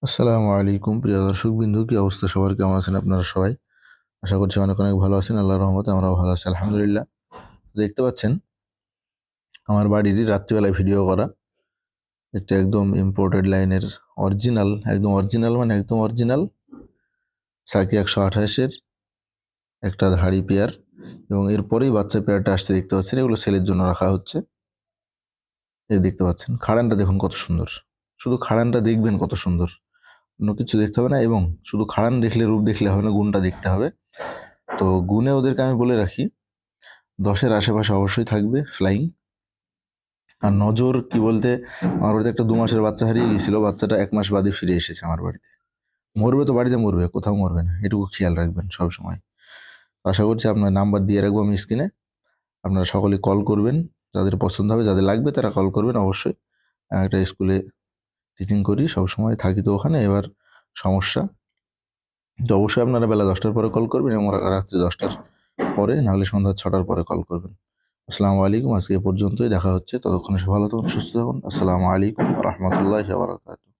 আসসালামু আলাইকুম প্রিয় দর্শকবৃন্দু, কি অবস্থা সবার, কেমন আছেন আপনারা সবাই? আশা করছি অনেক অনেক ভালো আছেন। আল্লাহর রহমতে আমরাও ভালো আছি আলহামদুলিল্লাহ। দেখতে পাচ্ছেন আমার বাড়িরই রাত্রিবেলায় ভিডিও করা একটা একদম ইম্পোর্টেড লাইনের অরিজিনাল, একদম অরিজিনাল মানে একদম অরিজিনাল সাকি 128-এর একটা ধাড়ি পেয়ার, এবং এরপরেই বাচ্চা পেয়ারটা আসছে দেখতে পাচ্ছেন। এগুলো সেলের জন্য রাখা হচ্ছে। এই দেখতে পাচ্ছেন খাড়ানটা দেখুন কত সুন্দর, শুধু খাড়ানটা দেখবেন কত সুন্দর, অন্য কিছু দেখতে হবে না। এবং শুধু খাড়ান দেখলে, রূপ দেখলে হবে না, গুণটা দেখতে হবে। তো গুণে ওদেরকে আমি বলে রাখি 10-এর আশেপাশে অবশ্যই থাকবে ফ্লাইং। আর নজর কি বলতে, আমার বাড়িতে একটা 2 মাসের বাচ্চা হারিয়ে গিয়েছিল, বাচ্চাটা 1 মাস বাদে ফিরে এসেছে আমার বাড়িতে। মরবে তো বাড়িতে মরবে, কোথাও মরবে না, এটুকু খেয়াল রাখবেন সব সময়। আশা করছি আপনার নাম্বার দিয়ে রাখবো আমি স্ক্রিনে, আপনারা সকলে কল করবেন, যাদের পছন্দ হবে, যাদের লাগবে তারা কল করবেন অবশ্যই। একটা স্কুলে টিচিং করি, সব সময় থাকি তো ওখানে। এবার সমস্যা তো অবশ্যই আপনারা বেলা 10টার পরে কল করবেন, এবং রাত্রি 10টার পরে, নাহলে সন্ধ্যা 6টার পরে কল করবেন। আসসালামু আলাইকুম, আজকে এ পর্যন্তই, দেখা হচ্ছে, ততক্ষণ সে ভালো থাকুন, সুস্থ থাকুন। আসসালামু আলাইকুম ওয়া রাহমাতুল্লাহি ওয়া বারাকাতুহু।